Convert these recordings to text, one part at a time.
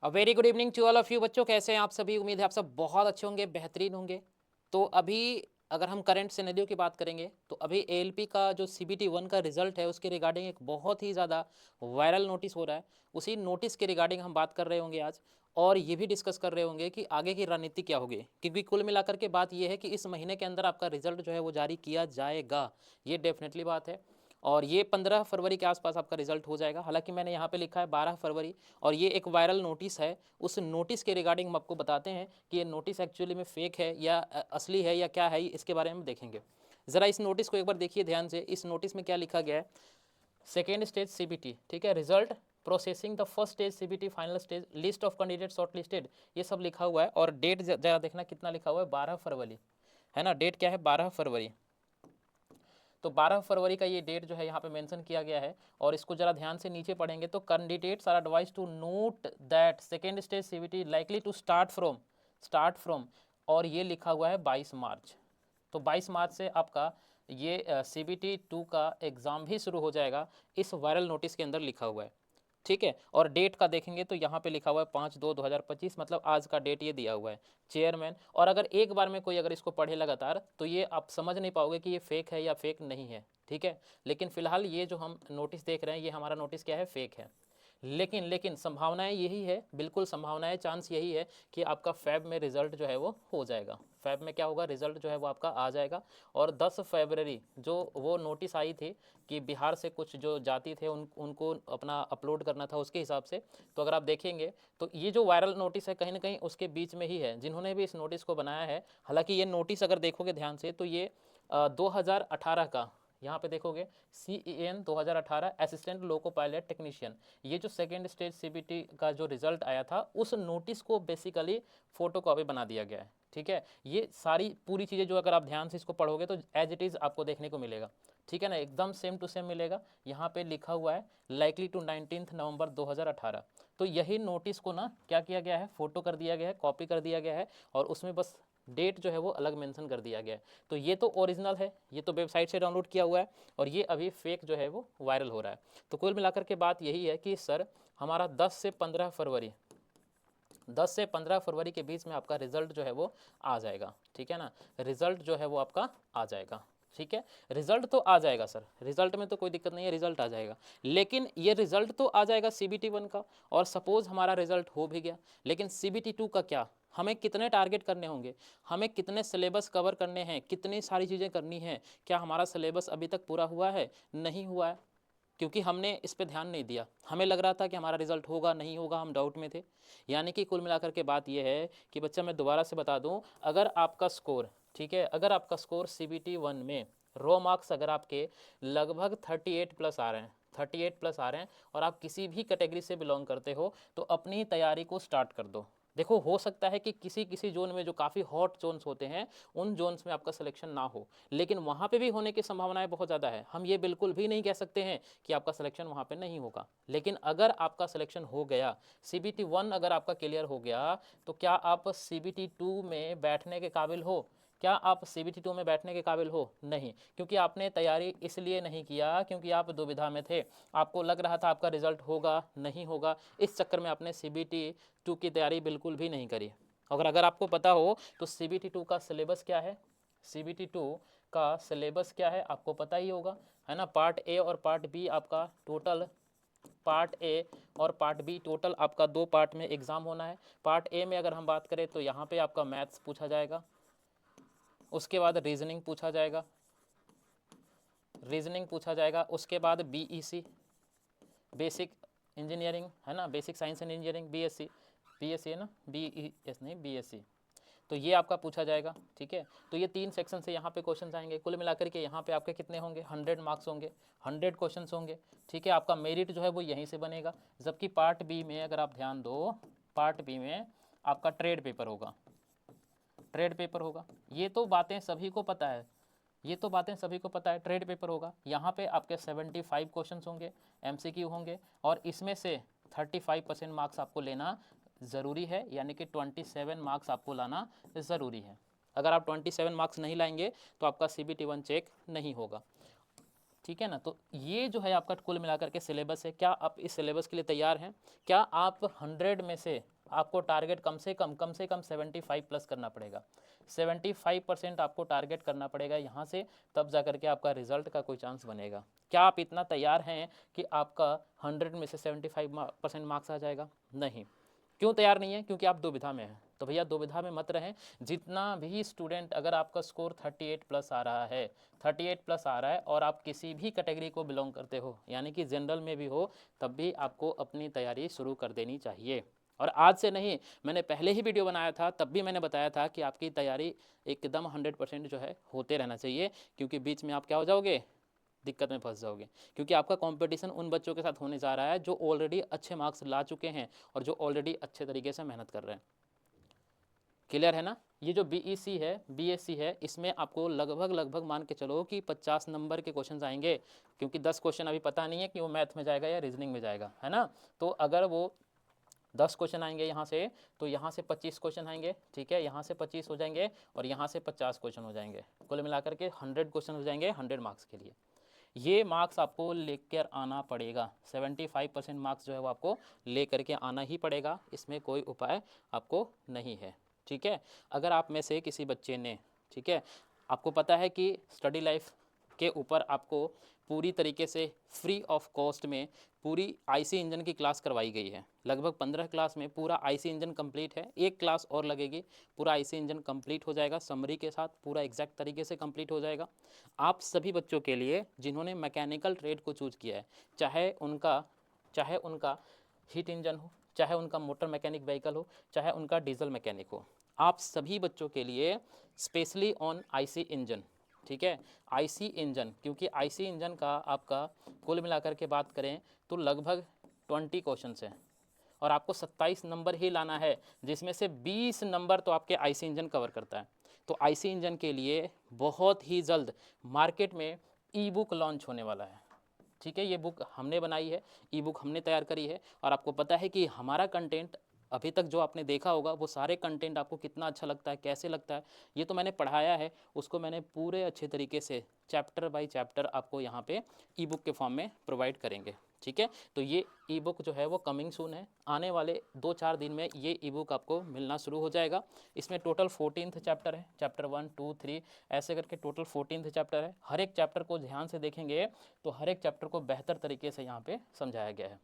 Very good evening to all of you बच्चों, कैसे हैं आप सभी। उम्मीद है आप सब बहुत अच्छे होंगे, बेहतरीन होंगे। तो अभी अगर हम करंट सिनेरियो की बात करेंगे तो अभी एएलपी का जो सीबीटी 1 का रिजल्ट है उसके रिगार्डिंग एक बहुत ही ज़्यादा वायरल नोटिस हो रहा है। उसी नोटिस के रिगार्डिंग हम बात कर रहे होंगे आज, और ये भी डिस्कस कर रहे होंगे कि आगे की रणनीति क्या होगी, क्योंकि कुल मिलाकर के बात ये है कि इस महीने के अंदर आपका रिजल्ट जो है वो जारी किया जाएगा, ये डेफिनेटली बात है। और ये 15 फरवरी के आसपास आपका रिजल्ट हो जाएगा। हालांकि मैंने यहाँ पे लिखा है 12 फरवरी, और ये एक वायरल नोटिस है। उस नोटिस के रिगार्डिंग हम आपको बताते हैं कि ये नोटिस एक्चुअली में फेक है या असली है या क्या है, इसके बारे में देखेंगे। ज़रा इस नोटिस को एक बार देखिए ध्यान से। इस नोटिस में क्या लिखा गया है, सेकेंड स्टेज सीबीटी, ठीक है, result processing the first stage CBT final stage, list of candidate short listed, ये सब लिखा हुआ है। और डेट जरा देखना कितना लिखा हुआ है, 12 फरवरी, है ना। डेट क्या है, 12 फरवरी। तो 12 फरवरी का ये डेट जो है यहाँ पे मेंशन किया गया है। और इसको जरा ध्यान से नीचे पढ़ेंगे तो candidates are advise to note that second stage CBT likely to start from, और ये लिखा हुआ है 22 मार्च। तो 22 मार्च से आपका ये सीबीटी 2 का एग्ज़ाम भी शुरू हो जाएगा, इस वायरल नोटिस के अंदर लिखा हुआ है, ठीक है। और डेट का देखेंगे तो यहाँ पे लिखा हुआ है 5/2/2025, मतलब आज का डेट ये दिया हुआ है चेयरमैन। और अगर एक बार में कोई अगर इसको पढ़े लगातार तो ये आप समझ नहीं पाओगे कि ये फेक है या फेक नहीं है, ठीक है। लेकिन फिलहाल ये जो हम नोटिस देख रहे हैं, ये हमारा नोटिस क्या है, फेक है। लेकिन संभावनाएं यही है, बिल्कुल संभावनाएं, चांस यही है कि आपका फैब में रिजल्ट जो है वो हो जाएगा। फैब में क्या होगा, रिजल्ट जो है वो आपका आ जाएगा। और 10 फरवरी जो वो नोटिस आई थी कि बिहार से कुछ जो जाति थे उनको अपना अपलोड करना था, उसके हिसाब से तो अगर आप देखेंगे तो ये जो वायरल नोटिस है कहीं ना कहीं उसके बीच में ही है जिन्होंने भी इस नोटिस को बनाया है। हालांकि ये नोटिस अगर देखोगे ध्यान से तो ये 2018 का, यहाँ पे देखोगे CEN 2018 assistant loco pilot technician, ये जो सेकेंड स्टेज सीबीटी का जो रिजल्ट आया था उस नोटिस को बेसिकली फोटो कॉपी बना दिया गया है, ठीक है। ये सारी पूरी चीज़ें जो अगर आप ध्यान से इसको पढ़ोगे तो एज इट इज़ आपको देखने को मिलेगा, ठीक है ना, एकदम सेम टू सेम मिलेगा। यहाँ पे लिखा हुआ है लाइकली टू 19 नवंबर 2018। तो यही नोटिस को ना क्या किया गया है, फोटो कर दिया गया है, कॉपी कर दिया गया है, और उसमें बस डेट जो है वो अलग मेंशन कर दिया गया है। तो ये तो ओरिजिनल है, ये तो वेबसाइट से डाउनलोड किया हुआ है, और ये अभी फेक जो है वो वायरल हो रहा है। तो कुल मिलाकर के बात यही है कि सर हमारा 10 से 15 फरवरी के बीच में आपका रिजल्ट जो है वो आ जाएगा, ठीक है ना। रिजल्ट जो है वो आपका आ जाएगा, ठीक है। रिजल्ट तो आ जाएगा सर, रिजल्ट में तो कोई दिक्कत नहीं है, रिजल्ट आ जाएगा। लेकिन ये रिजल्ट तो आ जाएगा सीबीटी 1 का, और सपोज हमारा रिजल्ट हो भी गया, लेकिन सीबीटी 2 का क्या, हमें कितने टारगेट करने होंगे, हमें कितने सिलेबस कवर करने हैं, कितनी सारी चीज़ें करनी है, क्या हमारा सिलेबस अभी तक पूरा हुआ है, नहीं हुआ है, क्योंकि हमने इस पे ध्यान नहीं दिया। हमें लग रहा था कि हमारा रिजल्ट होगा नहीं होगा, हम डाउट में थे। यानी कि कुल मिलाकर के बात यह है कि बच्चा, मैं दोबारा से बता दूं, अगर आपका स्कोर, ठीक है, अगर आपका स्कोर सीबीटी 1 में रो मार्क्स अगर आपके लगभग 38 प्लस आ रहे हैं, 38 प्लस आ रहे हैं, और आप किसी भी कैटेगरी से बिलोंग करते हो, तो अपनी तैयारी को स्टार्ट कर दो। देखो, हो सकता है कि किसी किसी जोन में जो काफ़ी हॉट जोन्स होते हैं उन जोन्स में आपका सिलेक्शन ना हो, लेकिन वहाँ पे भी होने की संभावनाएं बहुत ज़्यादा है। हम ये बिल्कुल भी नहीं कह सकते हैं कि आपका सिलेक्शन वहाँ पे नहीं होगा। लेकिन अगर आपका सिलेक्शन हो गया, सीबीटी 1 अगर आपका क्लियर हो गया, तो क्या आप सीबीटी 2 में बैठने के काबिल हो? क्या आप सीबीटी 2 में बैठने के काबिल हो? नहीं, क्योंकि आपने तैयारी इसलिए नहीं किया क्योंकि आप दुविधा में थे। आपको लग रहा था आपका रिजल्ट होगा नहीं होगा, इस चक्कर में आपने सीबीटी 2 की तैयारी बिल्कुल भी नहीं करी। अगर आपको पता हो तो सीबीटी 2 का सिलेबस क्या है, सीबीटी 2 का सिलेबस क्या है आपको पता ही होगा, है ना। पार्ट ए और पार्ट बी आपका टोटल, पार्ट ए और पार्ट बी टोटल आपका 2 पार्ट में एग्ज़ाम होना है। पार्ट ए में अगर हम बात करें तो यहाँ पे आपका मैथ्स पूछा जाएगा, उसके बाद रीजनिंग पूछा जाएगा, उसके बाद बीईसी, बेसिक इंजीनियरिंग, है ना, basic science and engineering, BSc, BSc है ना, बीईएस नहीं, बीएससी, तो ये आपका पूछा जाएगा, ठीक है। तो ये 3 सेक्शन से यहाँ पे क्वेश्चन आएंगे। कुल मिलाकर के यहाँ पे आपके कितने होंगे, 100 मार्क्स होंगे, 100 क्वेश्चन होंगे, ठीक है। आपका मेरिट जो है वो यहीं से बनेगा। जबकि पार्ट बी में अगर आप ध्यान दो, पार्ट बी में आपका ट्रेड पेपर होगा, ट्रेड पेपर होगा। ये तो बातें सभी को पता है, ये तो बातें सभी को पता है, ट्रेड पेपर होगा। यहाँ पे आपके 75 क्वेश्चन होंगे, एमसीक्यू होंगे, और इसमें से 35% मार्क्स आपको लेना ज़रूरी है, यानी कि 27 मार्क्स आपको लाना ज़रूरी है। अगर आप 27 मार्क्स नहीं लाएंगे तो आपका CBT 1 चेक नहीं होगा, ठीक है ना। तो ये जो है आपका कुल मिलाकर के सिलेबस है। क्या आप इस सिलेबस के लिए तैयार हैं? क्या आप 100 में से आपको टारगेट कम से कम 75 प्लस करना पड़ेगा। 75% आपको टारगेट करना पड़ेगा यहाँ से, तब जा करके आपका रिजल्ट का कोई चांस बनेगा। क्या आप इतना तैयार हैं कि आपका 100 में से 75% मार्क्स आ जाएगा? नहीं। क्यों तैयार नहीं है? क्योंकि आप दुविधा में हैं। तो भैया दुविधा में मत रहें। जितना भी स्टूडेंट, अगर आपका स्कोर 38 प्लस आ रहा है, 38 प्लस आ रहा है और आप किसी भी कैटेगरी को बिलोंग करते हो, यानी कि जनरल में भी हो, तब भी आपको अपनी तैयारी शुरू कर देनी चाहिए। और आज से नहीं, मैंने पहले ही वीडियो बनाया था, तब भी मैंने बताया था कि आपकी तैयारी एकदम 100% जो है होते रहना चाहिए, क्योंकि बीच में आप क्या हो जाओगे, दिक्कत में फंस जाओगे। क्योंकि आपका कंपटीशन उन बच्चों के साथ होने जा रहा है जो ऑलरेडी अच्छे मार्क्स ला चुके हैं और जो ऑलरेडी अच्छे तरीके से मेहनत कर रहे हैं। क्लियर है ना। ये जो बीईसी है, बीएससी है, इसमें आपको लगभग मान के चलो कि 50 नंबर के क्वेश्चन आएंगे, क्योंकि 10 क्वेश्चन अभी पता नहीं है कि वो मैथ में जाएगा या रीजनिंग में जाएगा, है ना। तो अगर वो 10 क्वेश्चन आएंगे यहाँ से, तो यहाँ से 25 क्वेश्चन आएंगे, ठीक है, यहाँ से 25 हो जाएंगे और यहाँ से 50 क्वेश्चन हो जाएंगे। कुल मिलाकर के 100 क्वेश्चन हो जाएंगे 100 मार्क्स के लिए। ये मार्क्स आपको लेकर आना पड़ेगा। 75% मार्क्स जो है वो आपको लेकर के आना ही पड़ेगा, इसमें कोई उपाय आपको नहीं है, ठीक है। अगर आप में से किसी बच्चे ने, ठीक है, आपको पता है कि स्टडी लाइफ के ऊपर आपको पूरी तरीके से फ्री ऑफ कॉस्ट में पूरी आईसी इंजन की क्लास करवाई गई है। लगभग 15 क्लास में पूरा आईसी इंजन कंप्लीट है। एक क्लास और लगेगी, पूरा आईसी इंजन कंप्लीट हो जाएगा, समरी के साथ पूरा एग्जैक्ट तरीके से कंप्लीट हो जाएगा। आप सभी बच्चों के लिए जिन्होंने मैकेनिकल ट्रेड को चूज किया है, चाहे उनका हीट इंजन हो, चाहे उनका मोटर मैकेनिक व्हीकल हो, चाहे उनका डीजल मैकेनिक हो, आप सभी बच्चों के लिए स्पेशली ऑन आईसी इंजन, ठीक है, आईसी इंजन, क्योंकि आईसी इंजन का आपका कुल मिलाकर के बात करें तो लगभग 20 क्वेश्चन है और आपको 27 नंबर ही लाना है, जिसमें से 20 नंबर तो आपके आईसी इंजन कवर करता है। तो आईसी इंजन के लिए बहुत ही जल्द मार्केट में ई बुक लॉन्च होने वाला है, ठीक है। ये बुक हमने बनाई है, ई बुक हमने तैयार करी है, और आपको पता है कि हमारा कंटेंट अभी तक जो आपने देखा होगा वो सारे कंटेंट आपको कितना अच्छा लगता है, कैसे लगता है, ये तो मैंने पढ़ाया है, उसको मैंने पूरे अच्छे तरीके से चैप्टर बाय चैप्टर आपको यहाँ पे ई बुक के फॉर्म में प्रोवाइड करेंगे, ठीक है। तो ये ई बुक जो है वो कमिंग सून है, आने वाले 2-4 दिन में ये ई बुक आपको मिलना शुरू हो जाएगा। इसमें टोटल 14 चैप्टर है, चैप्टर 1, 2, 3 ऐसे करके टोटल 14 चैप्टर है। हर एक चैप्टर को ध्यान से देखेंगे तो हर एक चैप्टर को बेहतर तरीके से यहाँ पे समझाया गया है।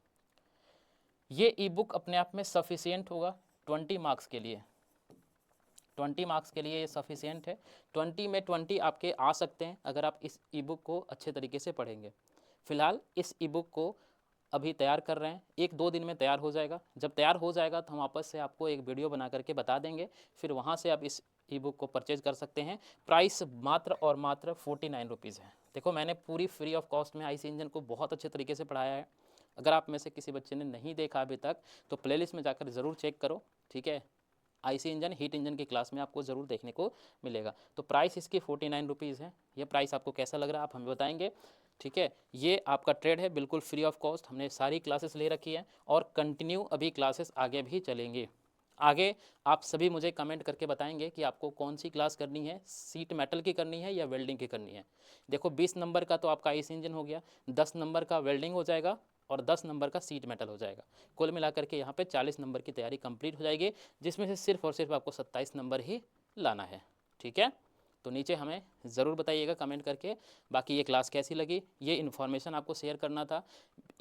ये ई बुक अपने आप में सफिशियंट होगा 20 मार्क्स के लिए, 20 मार्क्स के लिए ये सफिशियंट है। 20 में 20 आपके आ सकते हैं अगर आप इस ई बुक को अच्छे तरीके से पढ़ेंगे। फिलहाल इस ई बुक को अभी तैयार कर रहे हैं, 1-2 दिन में तैयार हो जाएगा। जब तैयार हो जाएगा तो हम वापस से आपको एक वीडियो बना करके बता देंगे, फिर वहाँ से आप इस ई बुक को परचेज कर सकते हैं। प्राइस मात्र और मात्र 49 रुपीज़ है। देखो, मैंने पूरी फ्री ऑफ कॉस्ट में आईसी इंजन को बहुत अच्छे तरीके से पढ़ाया है। अगर आप में से किसी बच्चे ने नहीं देखा अभी तक तो प्लेलिस्ट में जाकर ज़रूर चेक करो, ठीक है। आईसी इंजन, हीट इंजन की क्लास में आपको ज़रूर देखने को मिलेगा। तो प्राइस इसकी 49 रुपीज़ है। ये प्राइस आपको कैसा लग रहा है आप हमें बताएंगे, ठीक है। ये आपका ट्रेड है, बिल्कुल फ्री ऑफ कॉस्ट, हमने सारी क्लासेस ले रखी है और कंटिन्यू अभी क्लासेस आगे भी चलेंगी। आगे आप सभी मुझे कमेंट करके बताएंगे कि आपको कौन सी क्लास करनी है, सीट मेटल की करनी है या वेल्डिंग की करनी है। देखो, 20 नंबर का तो आपका आईसी इंजन हो गया, 10 नंबर का वेल्डिंग हो जाएगा और 10 नंबर का सीट मेटल हो जाएगा। कुल मिलाकर के यहाँ पे 40 नंबर की तैयारी कंप्लीट हो जाएगी, जिसमें से सिर्फ और सिर्फ आपको 27 नंबर ही लाना है, ठीक है। तो नीचे हमें ज़रूर बताइएगा कमेंट करके। बाकी ये क्लास कैसी लगी, ये इन्फॉर्मेशन आपको शेयर करना था।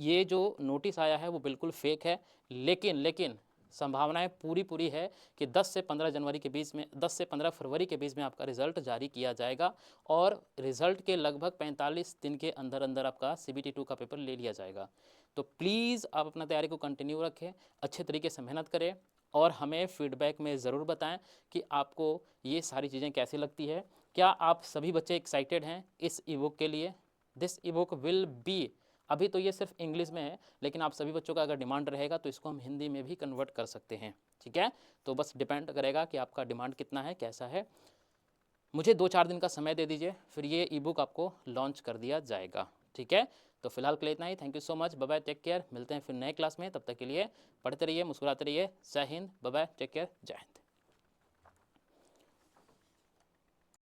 ये जो नोटिस आया है वो बिल्कुल फेक है, लेकिन संभावनाएं पूरी है कि 10 से 15 जनवरी के बीच में, 10 से 15 फरवरी के बीच में आपका रिज़ल्ट जारी किया जाएगा और रिज़ल्ट के लगभग 45 दिन के अंदर अंदर आपका CBT 2 का पेपर ले लिया जाएगा। तो प्लीज़ आप अपना तैयारी को कंटिन्यू रखें, अच्छे तरीके से मेहनत करें और हमें फीडबैक में ज़रूर बताएं कि आपको ये सारी चीज़ें कैसी लगती है। क्या आप सभी बच्चे एक्साइटेड हैं इस ई बुक के लिए? This E book will be, अभी तो ये सिर्फ इंग्लिश में है, लेकिन आप सभी बच्चों का अगर डिमांड रहेगा तो इसको हम हिंदी में भी कन्वर्ट कर सकते हैं, ठीक है। तो बस डिपेंड करेगा कि आपका डिमांड कितना है, कैसा है। मुझे 2-4 दिन का समय दे दीजिए, फिर ये ई बुक आपको लॉन्च कर दिया जाएगा, ठीक है। तो फिलहाल के लिए इतना ही। Thank you so much, bye bye, take care. मिलते हैं फिर नए क्लास में, तब तक के लिए पढ़ते रहिए, मुस्कुराते रहिए। जय Hind, bye bye, take care, जय हिंद।